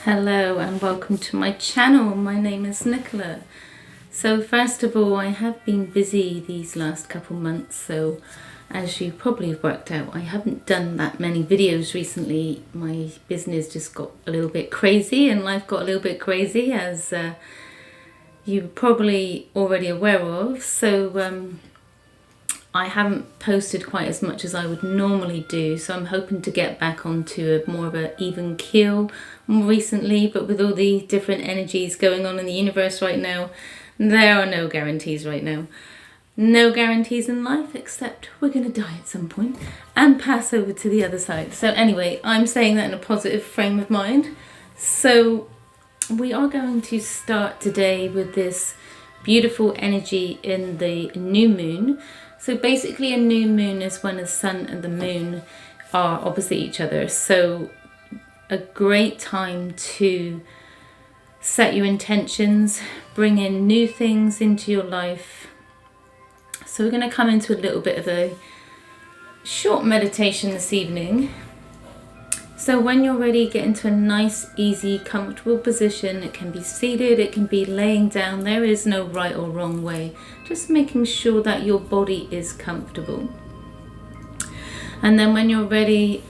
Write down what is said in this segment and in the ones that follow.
Hello and welcome to my channel. My name is Nicola. So first of all, I have been busy these last couple months, so as you probably have worked out, I haven't done that many videos recently. My business just got a little bit crazy and life got a little bit crazy, as you're probably already aware of. So I haven't posted quite as much as I would normally do, so I'm hoping to get back onto a more of an even keel more recently. But with all the different energies going on in the universe right now, there are no guarantees right now. No guarantees in life, except we're going to die at some point and pass over to the other side. So anyway, I'm saying that in a positive frame of mind. So we are going to start today with this beautiful energy in the new moon. So basically a new moon is when the sun and the moon are opposite each other. So a great time to set your intentions, bring in new things into your life. So we're going to come into a little bit of a short meditation this evening. So when you're ready, get into a nice, easy, comfortable position. It can be seated, it can be laying down. There is no right or wrong way. Just making sure that your body is comfortable. And then when you're ready,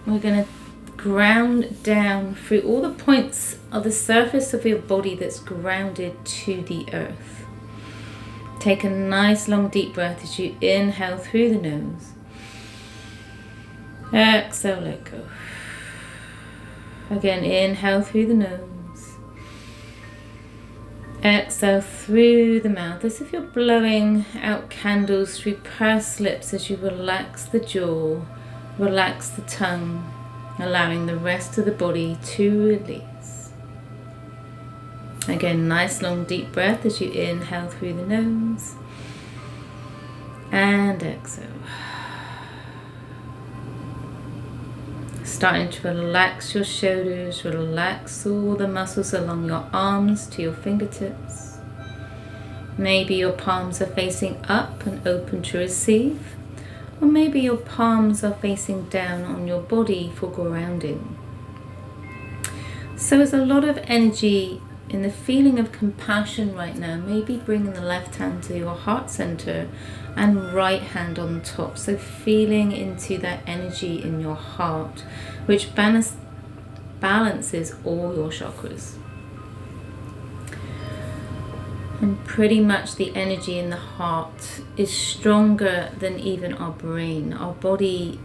we're going to ground down through all the points of the surface of your body that's grounded to the earth. Take a nice long deep breath as you inhale through the nose. Exhale, let go. Again, inhale through the nose. Exhale through the mouth, as if you're blowing out candles through pursed lips as you relax the jaw, relax the tongue, allowing the rest of the body to release. Again, nice long deep breath as you inhale through the nose and exhale. Starting to relax your shoulders, relax all the muscles along your arms to your fingertips. Maybe your palms are facing up and open to receive, or maybe your palms are facing down on your body for grounding. So there's a lot of energy in the feeling of compassion right now. Maybe bringing the left hand to your heart center and right hand on top. So feeling into that energy in your heart, which balances all your chakras. And pretty much the energy in the heart is stronger than even our brain. Our body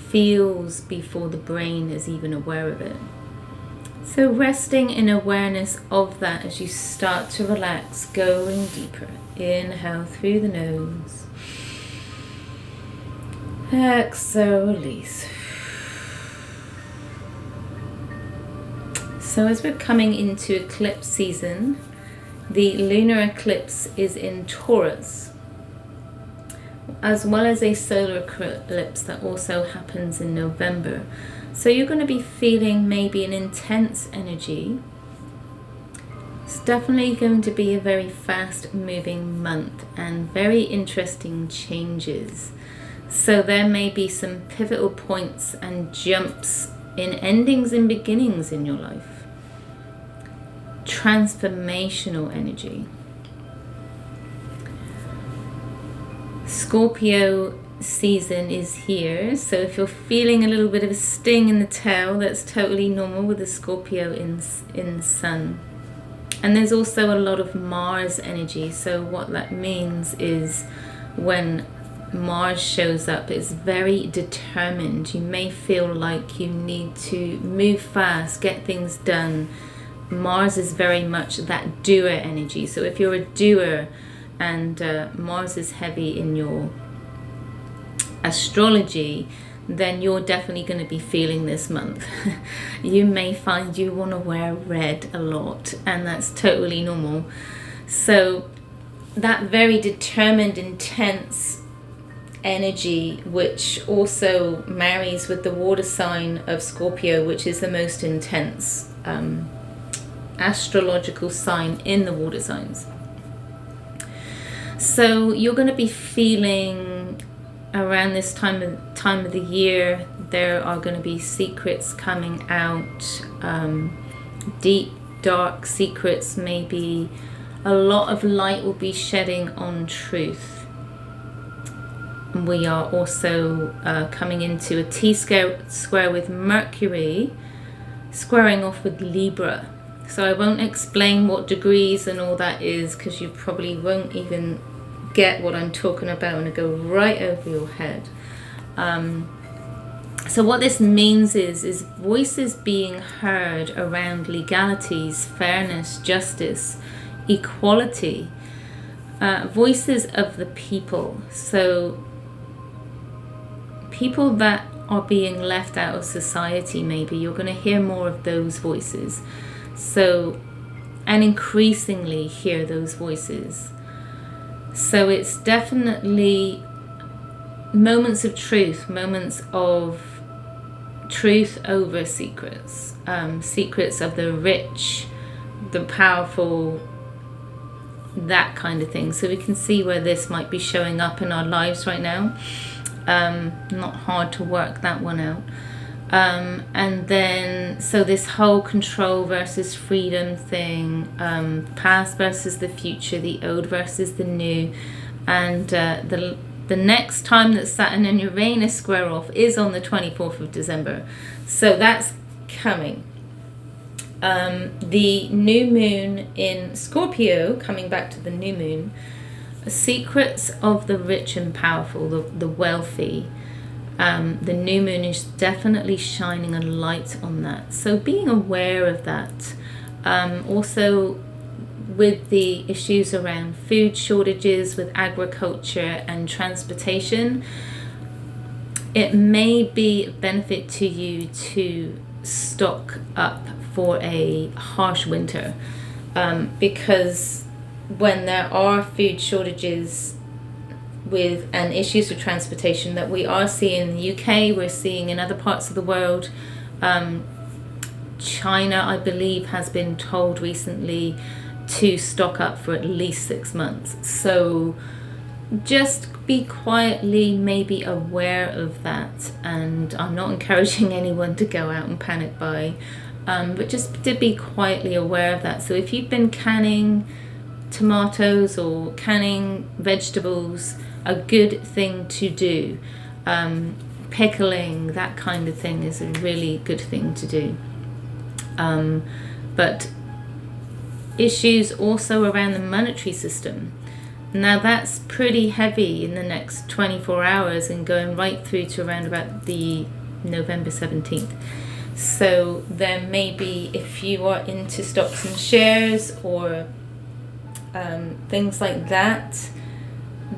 feels before the brain is even aware of it. So resting in awareness of that as you start to relax, going deeper. Inhale through the nose. Exhale, release. So as we're coming into eclipse season, the lunar eclipse is in Taurus, as well as a solar eclipse that also happens in November. So you're going to be feeling maybe an intense energy. It's definitely going to be a very fast moving month and very interesting changes. So there may be some pivotal points and jumps in endings and beginnings in your life. Transformational energy. Scorpio season is here, so if you're feeling a little bit of a sting in the tail, that's totally normal with the Scorpio in the sun. And there's also a lot of Mars energy, so what that means is when Mars shows up, it's very determined. You may feel like you need to move fast, get things done. Mars is very much that doer energy. So if you're a doer and Mars is heavy in your astrology, then you're definitely going to be feeling this month. You may find you want to wear red a lot, and that's totally normal. So that very determined, intense energy, which also marries with the water sign of Scorpio, which is the most intense astrological sign in the water signs. So you're going to be feeling around this time of the year, there are going to be secrets coming out, deep, dark secrets. Maybe a lot of light will be shedding on truth. We are also coming into a T-square with Mercury squaring off with Libra. So I won't explain what degrees and all that is, because you probably won't even get what I'm talking about, and it'll go right over your head. So what this means is voices being heard around legalities, fairness, justice, equality, voices of the people. So people that are being left out of society, maybe you're going to hear more of those voices. So, and increasingly hear those voices. So it's definitely moments of truth over secrets, secrets of the rich, the powerful, that kind of thing. So we can see where this might be showing up in our lives right now. Not hard to work that one out. And then, so this whole control versus freedom thing, past versus the future, the old versus the new, and the next time that Saturn and Uranus square off is on the 24th of December. So that's coming. The new moon in Scorpio, coming back to the new moon, secrets of the rich and powerful, the wealthy. The new moon is definitely shining a light on that. So being aware of that. Also with the issues around food shortages, with agriculture and transportation, it may be a benefit to you to stock up for a harsh winter, because when there are food shortages and issues with transportation that we are seeing in the UK, we're seeing in other parts of the world. China, I believe, has been told recently to stock up for at least 6 months. So just be quietly maybe aware of that. And I'm not encouraging anyone to go out and panic buy, but just to be quietly aware of that. So if you've been canning tomatoes or canning vegetables, a good thing to do. Pickling, that kind of thing, is a really good thing to do. But issues also around the monetary system. Now that's pretty heavy in the next 24 hours and going right through to around about the November 17th. So there may be, if you are into stocks and shares or things like that,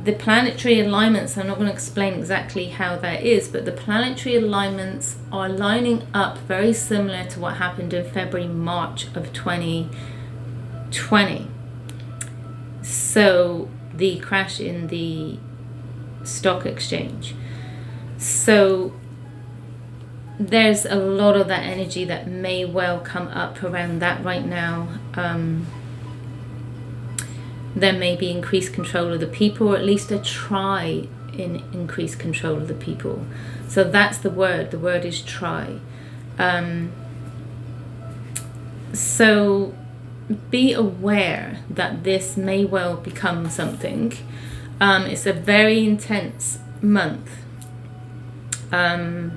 the planetary alignments, I'm not going to explain exactly how that is, but the planetary alignments are lining up very similar to what happened in February, March of 2020. So the crash in the stock exchange. So there's a lot of that energy that may well come up around that right now. There may be increased control of the people, or at least a try in increased control of the people. So that's the word. The word is try. So be aware that this may well become something. It's a very intense month. The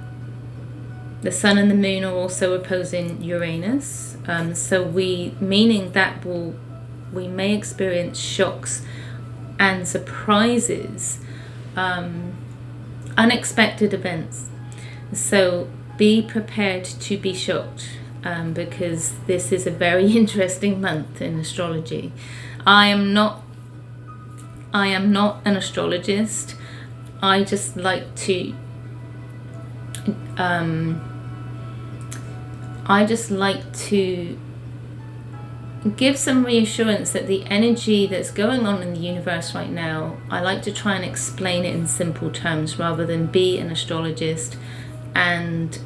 sun and the moon are also opposing Uranus. So meaning that we may experience shocks and surprises, unexpected events. So be prepared to be shocked, because this is a very interesting month in astrology. I am not an astrologist. I just like to give some reassurance that the energy that's going on in the universe right now, I like to try and explain it in simple terms rather than be an astrologist and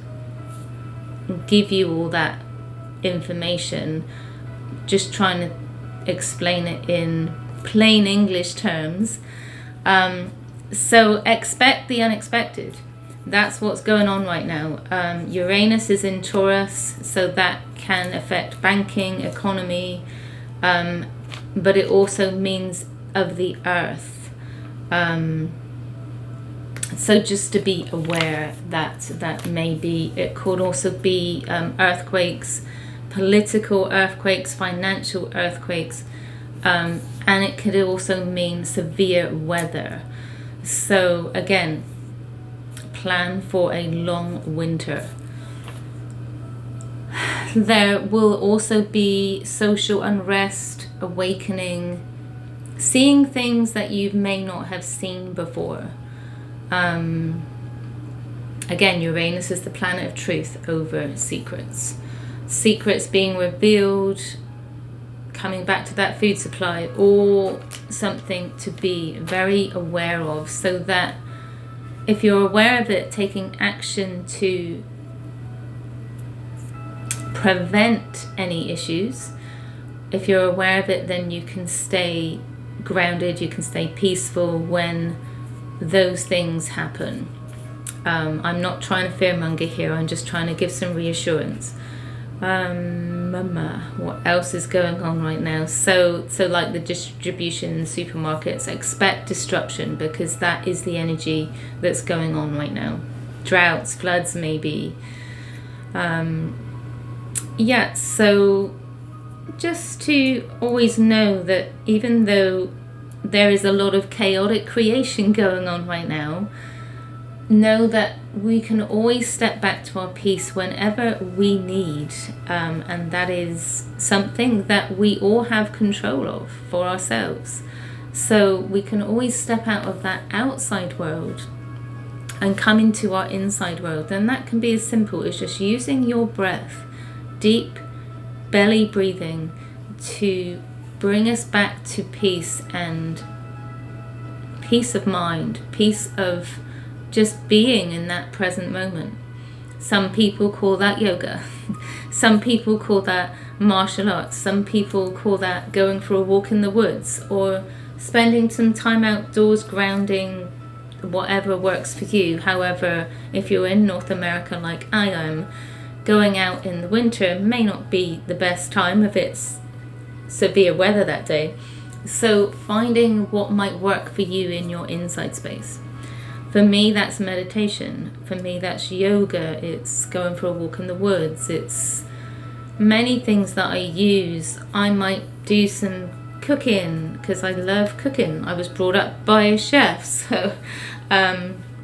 give you all that information. Just trying to explain it in plain English terms. So expect the unexpected. That's what's going on right now. Uranus is in Taurus, so that can affect banking, economy, but it also means of the earth. So just to be aware that maybe it could also be earthquakes, political earthquakes, financial earthquakes, and it could also mean severe weather. So again, plan for a long winter. There will also be social unrest, awakening, seeing things that you may not have seen before. Again, Uranus is the planet of truth over secrets. Secrets being revealed, coming back to that food supply, or something to be very aware of, so that if you're aware of it, taking action to prevent any issues. If you're aware of it, then you can stay grounded, you can stay peaceful when those things happen. I'm not trying to fearmonger here, I'm just trying to give some reassurance. What else is going on right now? So like the distribution supermarkets, expect disruption, because that is the energy that's going on right now. Droughts, floods, maybe. Yeah, so just to always know that even though there is a lot of chaotic creation going on right now, know that we can always step back to our peace whenever we need, and that is something that we all have control of for ourselves. So we can always step out of that outside world and come into our inside world, and that can be as simple as just using your breath, deep belly breathing, to bring us back to peace and peace of mind, peace of just being in that present moment. Some people call that yoga. Some people call that martial arts. Some people call that going for a walk in the woods, or spending some time outdoors grounding, whatever works for you. However, if you're in North America like I am, going out in the winter may not be the best time if it's severe weather that day. So finding what might work for you in your inside space. For me, that's meditation. For me, that's yoga. It's going for a walk in the woods. It's many things that I use. I might do some cooking because I love cooking. I was brought up by a chef, so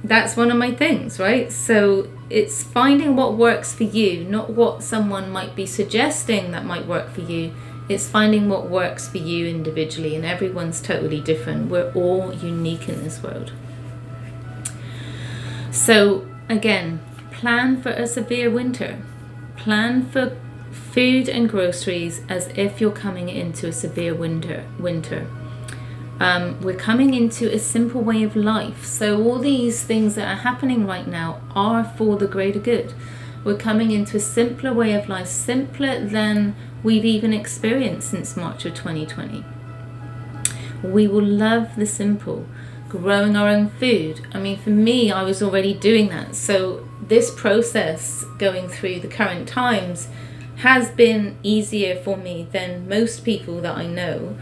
that's one of my things, right? So it's finding what works for you, not what someone might be suggesting that might work for you. It's finding what works for you individually, and everyone's totally different. We're all unique in this world. So again, plan for a severe winter. Plan for food and groceries as if you're coming into a severe winter. We're coming into a simple way of life. So all these things that are happening right now are for the greater good. We're coming into a simpler way of life, simpler than we've even experienced since March of 2020. We will love the simple. Growing our own food. I mean, for me, I was already doing that. So this process going through the current times has been easier for me than most people that I know,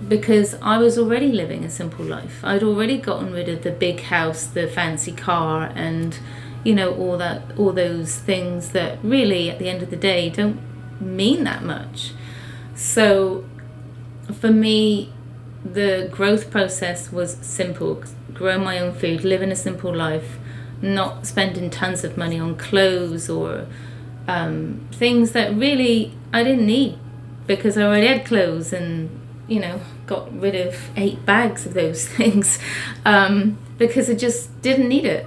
because I was already living a simple life. I'd already gotten rid of the big house, the fancy car, and all those things that really at the end of the day don't mean that much. So for me, the growth process was simple. Grow my own food, live in a simple life, not spending tons of money on clothes or things that really I didn't need, because I already had clothes and got rid of 8 bags of those things because I just didn't need it.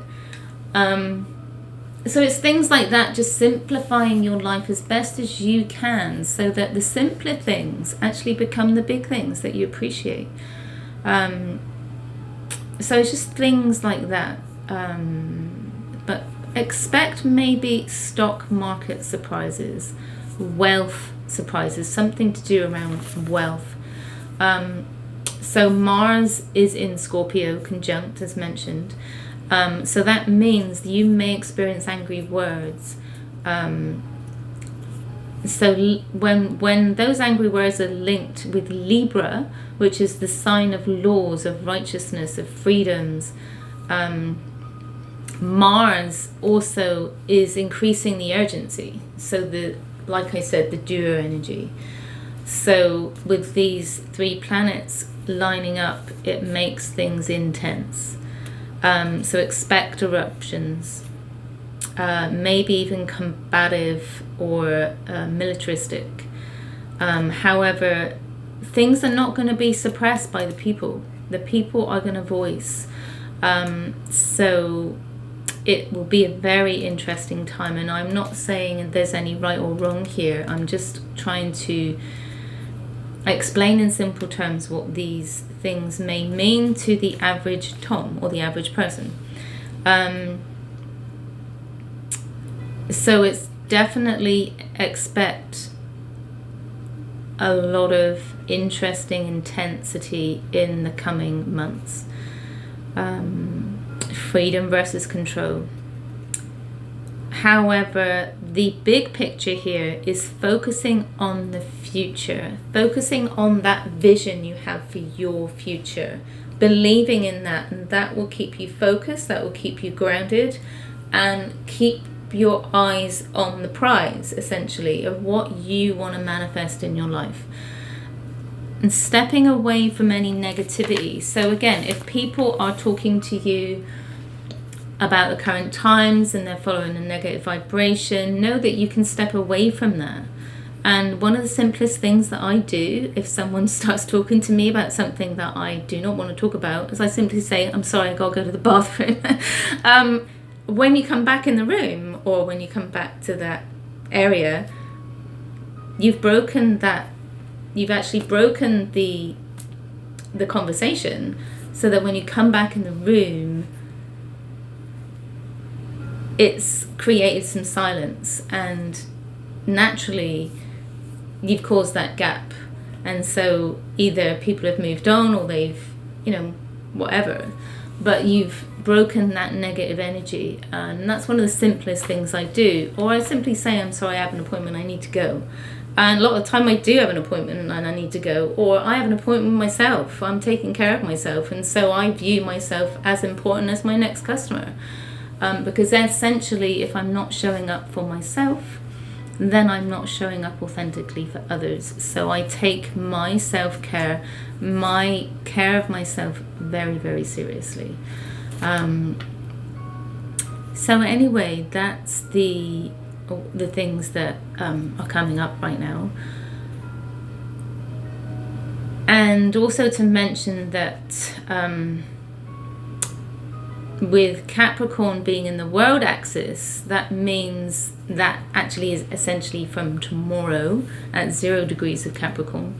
So it's things like that, just simplifying your life as best as you can, so that the simpler things actually become the big things that you appreciate. So it's just things like that. But expect maybe stock market surprises, wealth surprises, something to do around wealth. So Mars is in Scorpio, conjunct as mentioned. So that means you may experience angry words. So when those angry words are linked with Libra, which is the sign of laws, of righteousness, of freedoms, Mars also is increasing the urgency. So like I said, the duo energy. So with these 3 planets lining up, it makes things intense. So expect eruptions, maybe even combative or militaristic. However, things are not going to be suppressed by the people. The people are going to voice. So it will be a very interesting time. And I'm not saying there's any right or wrong here. I'm just trying to explain in simple terms what these things may mean to the average Tom or the average person. So it's definitely expect a lot of interesting intensity in the coming months. Freedom versus control. However, the big picture here is focusing on the future, focusing on that vision you have for your future, believing in that, and that will keep you focused, that will keep you grounded, and keep your eyes on the prize, essentially, of what you want to manifest in your life. And stepping away from any negativity. So again, if people are talking to you about the current times and they're following a negative vibration, know that you can step away from that. And one of the simplest things that I do if someone starts talking to me about something that I do not want to talk about is I simply say, I'm sorry, I gotta go to the bathroom. When you come back in the room, or when you come back to that area, you've actually broken the conversation, so that when you come back in the room, it's created some silence, and naturally you've caused that gap. And so either people have moved on, or they've, whatever, but you've broken that negative energy. And that's one of the simplest things I do. Or I simply say, I'm sorry, I have an appointment, I need to go. And a lot of the time I do have an appointment and I need to go. Or I have an appointment with myself, I'm taking care of myself, and so I view myself as important as my next customer. Because essentially, if I'm not showing up for myself, then I'm not showing up authentically for others. So I take my self-care, my care of myself very, very seriously. So anyway, that's the things that are coming up right now. And also to mention that with Capricorn being in the world axis, that means that actually is essentially from tomorrow at 0 degrees of Capricorn.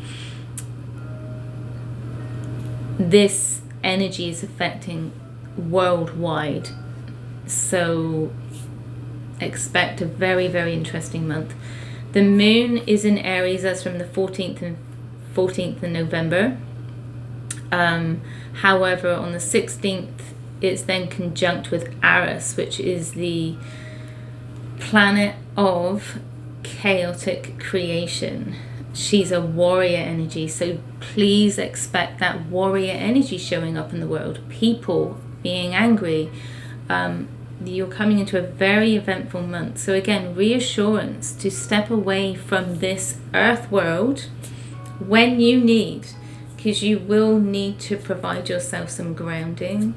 This energy is affecting worldwide. So expect a very, very interesting month. The moon is in Aries, that's from the 14th of November. However, on the 16th, it's then conjunct with Eris, which is the planet of chaotic creation. She's a warrior energy, so please expect that warrior energy showing up in the world. People being angry. You're coming into a very eventful month. So again, reassurance to step away from this earth world when you need, because you will need to provide yourself some grounding.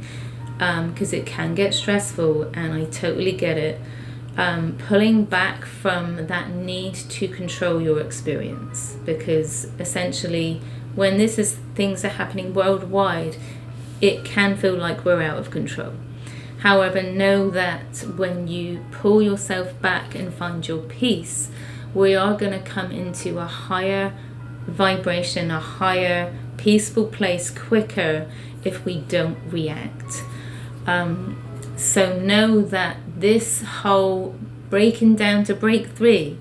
Because it can get stressful, and I totally get it. Pulling back from that need to control your experience, because essentially when things are happening worldwide, it can feel like we're out of control. However, know that when you pull yourself back and find your peace, we are going to come into a higher vibration, a higher peaceful place quicker if we don't react. So know that this whole breaking down to break 3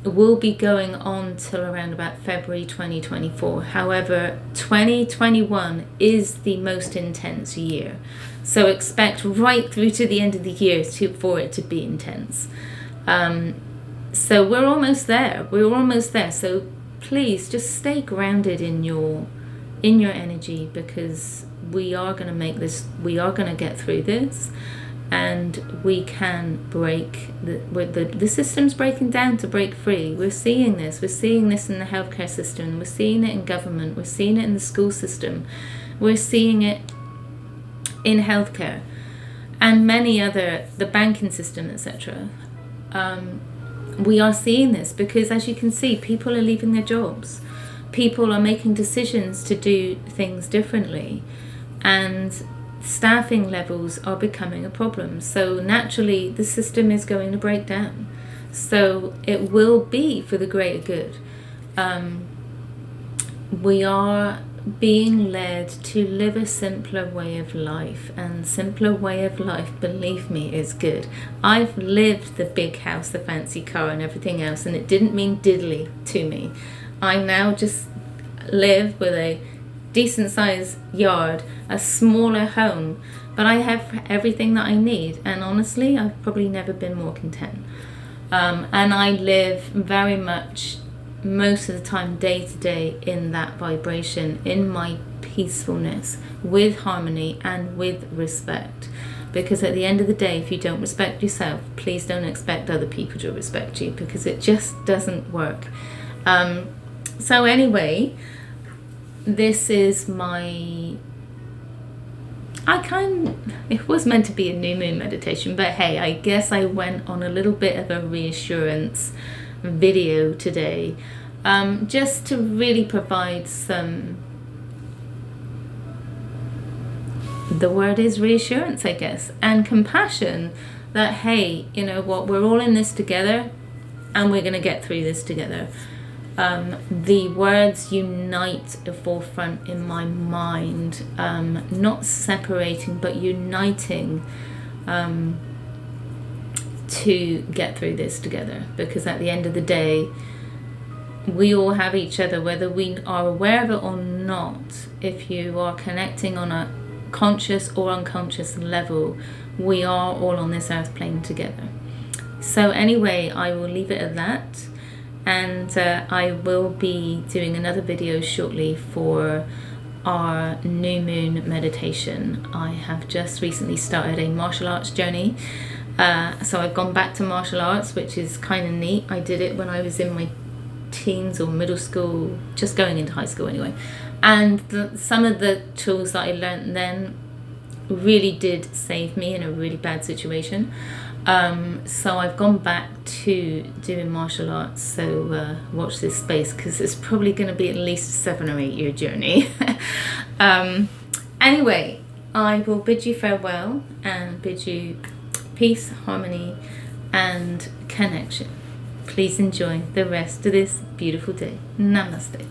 will be going on till around about February 2024. However, 2021 is the most intense year. So expect right through to the end of the year for it to be intense. So we're almost there. We're almost there. So please just stay grounded in your energy, because we are going to make this, we are going to get through this, and we can break the system's breaking down to break free. We're seeing this in the healthcare system, we're seeing it in government, we're seeing it in the school system, we're seeing it in healthcare and many other, the banking system, etc. We are seeing this because, as you can see, people are leaving their jobs, people are making decisions to do things differently, and staffing levels are becoming a problem. So naturally the system is going to break down. So it will be for the greater good. We are being led to live a simpler way of life, and simpler way of life, believe me, is good. I've lived the big house, the fancy car and everything else, and it didn't mean diddly to me. I now just live with a decent sized yard, a smaller home, but I have everything that I need, and honestly I've probably never been more content. And I live very much most of the time, day to day, in that vibration, in my peacefulness, with harmony and with respect. Because at the end of the day, if you don't respect yourself, please don't expect other people to respect you, because it just doesn't work. So anyway, this is my, it was meant to be a new moon meditation, but hey, I guess I went on a little bit of a reassurance video today, just to really provide some, the word is reassurance, I guess, and compassion, that hey, you know what, we're all in this together and we're going to get through this together. The words unite the forefront in my mind, not separating but uniting, to get through this together, because at the end of the day we all have each other, whether we are aware of it or not. If you are connecting on a conscious or unconscious level, we are all on this earth plane together. So anyway, I will leave it at that, and I will be doing another video shortly for our new moon meditation. I have just recently started a martial arts journey, so I've gone back to martial arts, which is kind of neat. I did it when I was in my teens or middle school, just going into high school anyway, and some of the tools that I learned then really did save me in a really bad situation. So I've gone back to doing martial arts, so watch this space, because it's probably going to be at least a 7 or 8 year journey. Anyway, I will bid you farewell and bid you peace, harmony and connection. Please enjoy the rest of this beautiful day. Namaste.